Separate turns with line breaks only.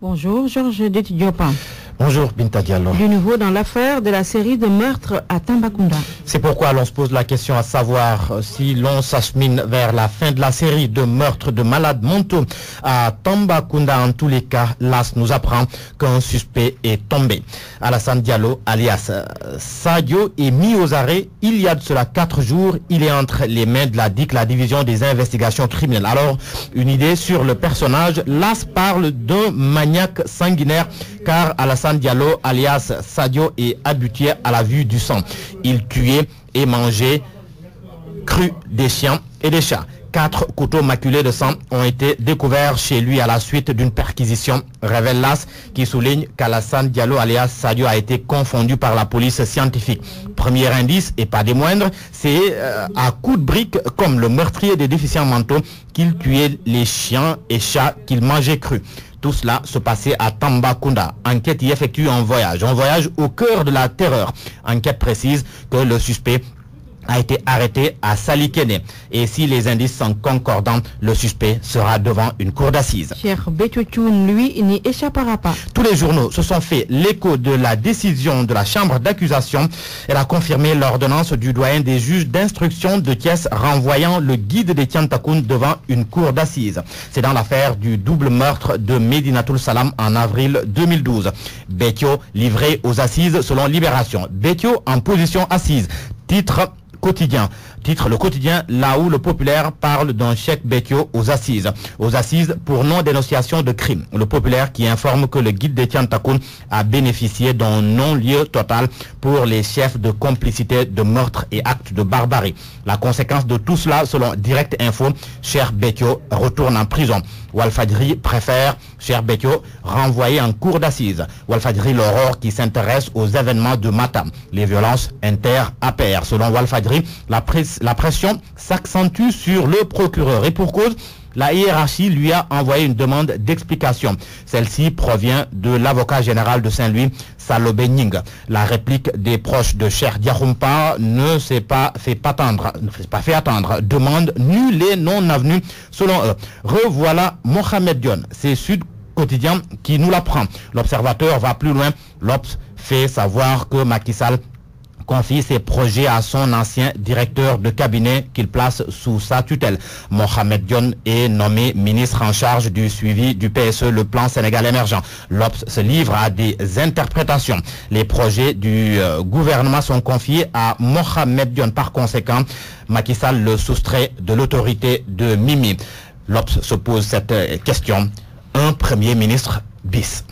Bonjour, Georges Diopin.
Bonjour Binta Diallo.
Du nouveau dans l'affaire de la série de meurtres à Tambacounda.
C'est pourquoi l'on se pose la question à savoir si l'on s'achemine vers la fin de la série de meurtres de malades mentaux à Tambacounda. En tous les cas, l'AS nous apprend qu'un suspect est tombé. Alassane Diallo, alias Sadio, est mis aux arrêts il y a de cela 4 jours. Il est entre les mains de la DIC, la division des investigations criminelles. Alors, une idée sur le personnage. L'AS parle d'un maniaque sanguinaire car Alassane Diallo, alias Sadio, est habitué à la vue du sang. Il tuait et mangeait cru des chiens et des chats. 4 couteaux maculés de sang ont été découverts chez lui à la suite d'une perquisition, révèle l'AS, qui souligne qu'Alassane Diallo, alias Sadio, a été confondu par la police scientifique. Premier indice, et pas des moindres, c'est à coups de briques, comme le meurtrier des déficients mentaux, qu'il tuait les chiens et chats qu'il mangeait crus. Tout cela se passait à Tambacounda. Enquête y effectue un voyage au cœur de la terreur. Enquête précise que le suspect a été arrêté à Salikene. Et si les indices sont concordants, le suspect sera devant une cour d'assises.
Cher Betchouchoun, lui, n'y échappera pas.
Tous les journaux se sont fait l'écho de la décision de la chambre d'accusation. Elle a confirmé l'ordonnance du doyen des juges d'instruction de Thiès renvoyant le guide des Tiantakoun devant une cour d'assises. C'est dans l'affaire du double meurtre de Medinatoul Salam en avril 2012. Betio livré aux assises selon Libération. Betio en position assise. Titre le quotidien là où le populaire parle d'un chèque Betio aux assises pour non-dénonciation de crime. Le populaire qui informe que le guide des Tiantakoun a bénéficié d'un non-lieu total pour les chefs de complicité de meurtre et actes de barbarie. La conséquence de tout cela, selon Direct Info, Cher Betio retourne en prison. Walfadjri préfère, Cher Betio, renvoyer en cour d'assises. Walfadjri l'Aurore qui s'intéresse aux événements de Matam, les violences inter-APR. Selon Walfadjri, la pression s'accentue sur le procureur et pour cause, la hiérarchie lui a envoyé une demande d'explication. Celle-ci provient de l'avocat général de Saint-Louis, Salobé Ning. La réplique des proches de Cher Diakhoumpa ne s'est pas fait attendre. Demande nulle et non avenue selon eux. Revoilà Mohamed Dione. C'est Sud Quotidien qui nous l'apprend. L'Observateur va plus loin. L'Obs fait savoir que Macky Sall confie ses projets à son ancien directeur de cabinet qu'il place sous sa tutelle. Mohamed Dione est nommé ministre en charge du suivi du PSE, le plan Sénégal émergent. L'Obs se livre à des interprétations. Les projets du gouvernement sont confiés à Mohamed Dione. Par conséquent, Macky Sall le soustrait de l'autorité de Mimi. L'Obs se pose cette question. Un premier ministre bis.